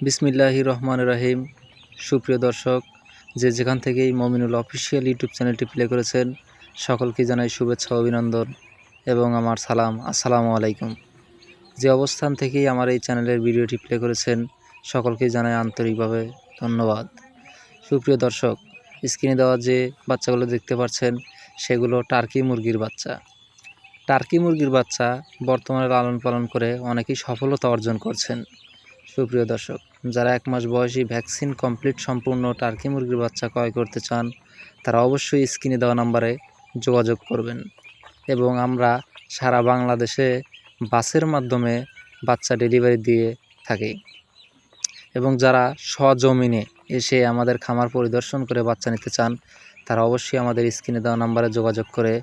বিসমিল্লাহির রহমানির রহিম। সুপ্রিয় দর্শক, যে যেখান থেকেই মমিনুল অফিসিয়াল ইউটিউব চ্যানেলটি প্লে করেছেন, সকলকে জানাই শুভেচ্ছা অভিনন্দন এবং আমার সালাম, আসসালামু আলাইকুম। যে অবস্থান থেকেই আমার এই চ্যানেলের ভিডিওটি প্লে করেছেন, সকলকে জানাই আন্তরিকভাবে ধন্যবাদ। সুপ্রিয় দর্শক, স্ক্রিনে দেওয়া যে বাচ্চাগুলো দেখতে পাচ্ছেন, সেগুলো টার্কি মুরগির বাচ্চা। টার্কি মুরগির বাচ্চা বর্তমানে লালন পালন করে অনেকেই সফলতা অর্জন করছেন। সুপ্রিয় দর্শক, যারা 1 মাস বয়সী ভ্যাকসিন কমপ্লিট সম্পূর্ণ টার্কি মুরগির বাচ্চা ক্রয় করতে চান, তারা অবশ্যই স্ক্রিনে দেওয়া নাম্বারে যোগাযোগ করবেন। এবং আমরা সারা বাংলাদেশে বাসের মাধ্যমে বাচ্চা ডেলিভারি দিয়ে থাকি। এবং যারা সজমিনে এসে আমাদের খামার পরিদর্শন করে বাচ্চা নিতে চান, তারা অবশ্যই আমাদের স্ক্রিনে দেওয়া নাম্বারে যোগাযোগ করে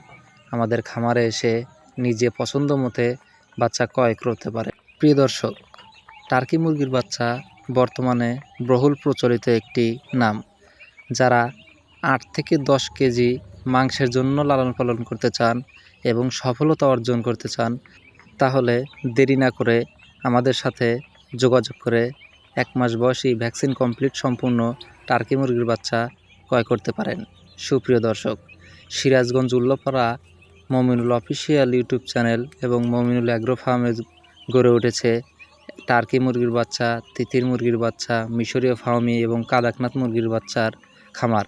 আমাদের খামারে এসে নিজে পছন্দ মতে বাচ্চা ক্রয় করতে পারে। প্রিয় দর্শক, টার্কি মুরগির বাচ্চা বর্তমানে বহুল প্রচলিত একটি নাম। যারা 8 থেকে 10 কেজি মাংসের জন্য লালন পালন করতে চান এবং সফলতা অর্জন করতে চান, তাহলে দেরি না করে আমাদের সাথে যোগাযোগ করে 1 মাস বয়সী ভ্যাকসিন কমপ্লিট সম্পূর্ণ টার্কি মুরগির বাচ্চা ক্রয় করতে পারেন। সুপ্রিয় দর্শক, Sirajganj Ullapara Mominul official YouTube channel এবং মমিনুল অ্যাগ্রো ফার্মে গড়ে উঠেছে টার্কি মুরগির বাচ্চা, তিতির মুরগির বাচ্চা, মিশরীয় ফার্মি এবং কাদাকনাথ মুরগির বাচ্চার খামার।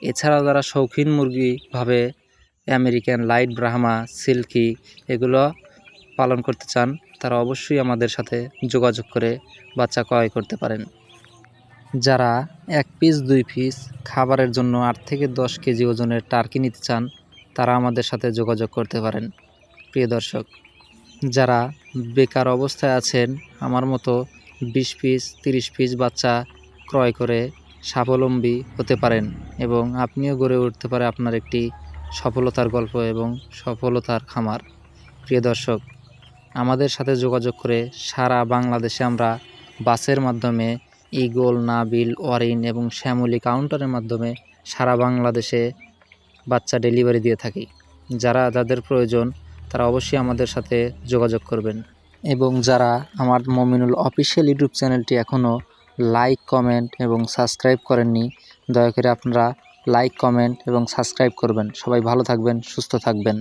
এছাড়াও যারা শৌখিন মুরগিভাবে আমেরিকান লাইট ব্রাহ্মা, সিল্কি এগুলো পালন করতে চান, তারা অবশ্যই আমাদের সাথে যোগাযোগ করে বাচ্চা ক্রয় করতে পারেন। যারা 1 পিস 2 পিস খাবারের জন্য 8 থেকে 10 কেজি ওজনের টার্কি নিতে চান, তারা আমাদের সাথে যোগাযোগ করতে পারেন। প্রিয় দর্শক, যারা বেকার অবস্থায় আছেন, আমার মতো 20 পিস 30 পিস বাচ্চা ক্রয় করে স্বাবলম্বী হতে পারেন এবং আপনিও গড়ে উঠতে পারে আপনার একটি সফলতার গল্প এবং সফলতার খামার। প্রিয় দর্শক, আমাদের সাথে যোগাযোগ করে সারা বাংলাদেশে আমরা বাসের মাধ্যমে ঈগল, নাবিল, অরিন এবং শ্যামলী কাউন্টারের মাধ্যমে সারা বাংলাদেশে বাচ্চা ডেলিভারি দিয়ে থাকি। যাদের প্রয়োজন, তারা অবশ্যই আমাদের সাথে যোগাযোগ করবেন। এবং যারা আমার মমিনুল অফিসিয়াল ইউটিউব চ্যানেলটি এখনও লাইক, কমেন্ট এবং সাবস্ক্রাইব করেননি, দয়া করে আপনারা লাইক, কমেন্ট এবং সাবস্ক্রাইব করবেন। সবাই ভালো থাকবেন, সুস্থ থাকবেন।